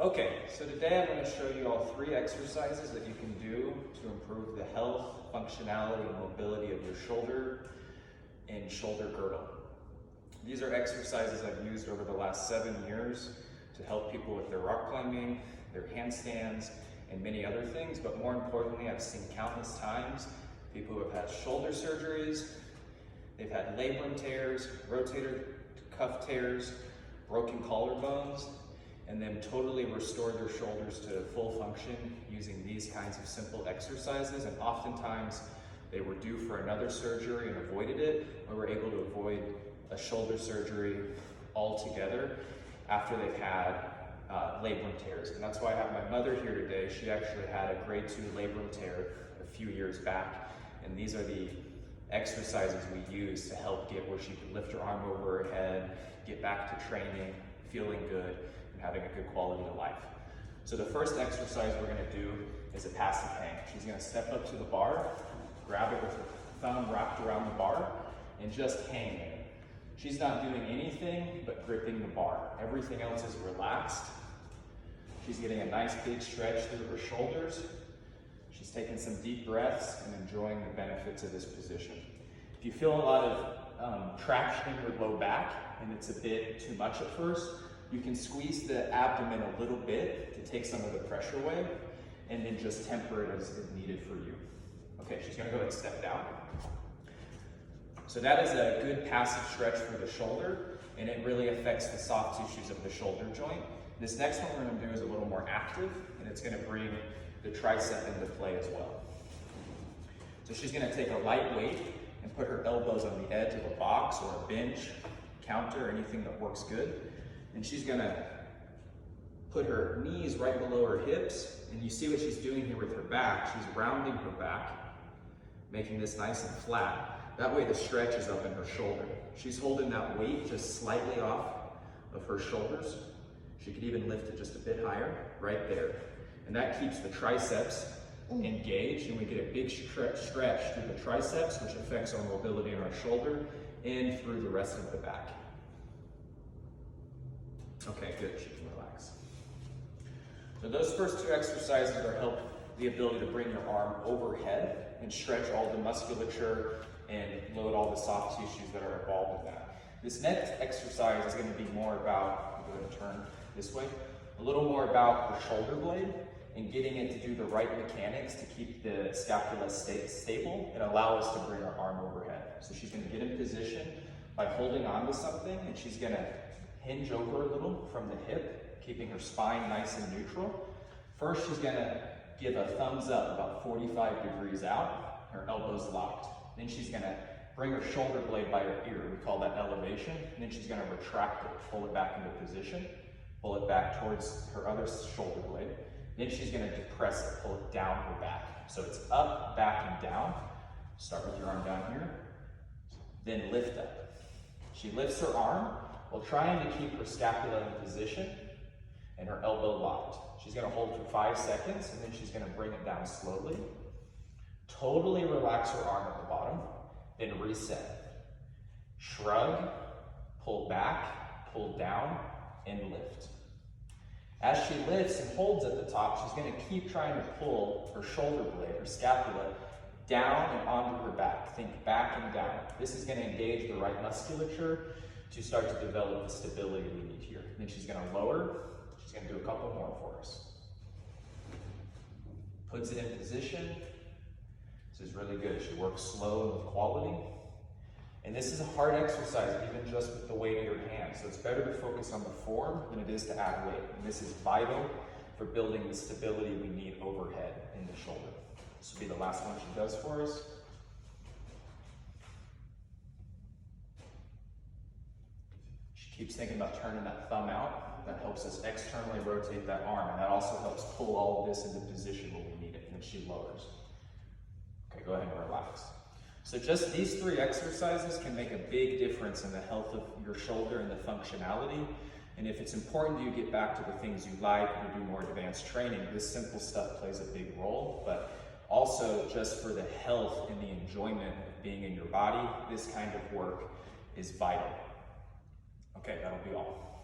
Okay, so today I'm going to show you all 3 exercises that you can do to improve the health, functionality, and mobility of your shoulder and shoulder girdle. These are exercises I've used over the last 7 years to help people with their rock climbing, their handstands, and many other things, but more importantly, I've seen countless times people who have had shoulder surgeries, they've had labrum tears, rotator cuff tears, broken collarbones, and then totally restore their shoulders to full function using these kinds of simple exercises. And oftentimes they were due for another surgery and avoided it, or were able to avoid a shoulder surgery altogether after they've had labrum tears. And that's why I have my mother here today. She actually had a grade 2 labrum tear a few years back, and these are the exercises we use to help get where she can lift her arm over her head, get back to training, feeling good, and having a good quality of life. So the first exercise we're going to do is a passive hang. She's going to step up to the bar, grab it with her thumb wrapped around the bar, and just hang there. She's not doing anything but gripping the bar. Everything else is relaxed. She's getting a nice big stretch through her shoulders. She's taking some deep breaths and enjoying the benefits of this position. If you feel a lot of traction in your low back and it's a bit too much at first, you can squeeze the abdomen a little bit to take some of the pressure away, and then just temper it as needed for you. Okay, she's gonna go ahead and step down. So that is a good passive stretch for the shoulder, and it really affects the soft tissues of the shoulder joint. This next one we're gonna do is a little more active, and it's gonna bring the tricep into play as well. So she's gonna take a light weight and put her elbows on the edge of a box or a bench, counter, anything that works good. And she's gonna put her knees right below her hips, and you see what she's doing here with her back. She's rounding her back, making this nice and flat. That way the stretch is up in her shoulder. She's holding that weight just slightly off of her shoulders. She could even lift it just a bit higher, right there. And that keeps the triceps engaged, and we get a big stretch through the triceps, which affects our mobility in our shoulder and through the rest of the back. Okay, good, she can relax. So those first 2 exercises are help the ability to bring your arm overhead and stretch all the musculature and load all the soft tissues that are involved in that. This next exercise is going to be more about, go ahead and turn this way, a little more about the shoulder blade and getting it to do the right mechanics to keep the scapula stable and allow us to bring our arm overhead. So she's going to get in position by holding on to something, and she's going to hinge over a little from the hip, keeping her spine nice and neutral. First, she's going to give a thumbs up about 45 degrees out, her elbows locked. Then she's going to bring her shoulder blade by her ear. We call that elevation. And then she's going to retract it, pull it back into position, pull it back towards her other shoulder blade. Then she's going to depress it, pull it down her back. So it's up, back, and down. Start with your arm down here. Then lift up. She lifts her arm while trying to keep her scapula in position and her elbow locked. She's going to hold for 5 seconds, and then she's going to bring it down slowly. Totally relax her arm at the bottom, then reset. Shrug, pull back, pull down, and lift. As she lifts and holds at the top, she's going to keep trying to pull her shoulder blade, her scapula, down and onto her back. Think back and down. This is going to engage the right musculature to start to develop the stability we need here. Then she's going to lower. She's going to do a couple more for us. Puts it in position. This is really good. She works slow and with quality. And this is a hard exercise, even just with the weight in your hands. So it's better to focus on the form than it is to add weight. And this is vital for building the stability we need overhead in the shoulder. This will be the last one she does for us. She keeps thinking about turning that thumb out. That helps us externally rotate that arm, and that also helps pull all of this into position when we need it. And then she lowers. Okay, go ahead and relax. So just these 3 exercises can make a big difference in the health of your shoulder and the functionality. And if it's important you get back to the things you like or do more advanced training, this simple stuff plays a big role. But also just for the health and the enjoyment of being in your body, this kind of work is vital. Okay, that'll be all.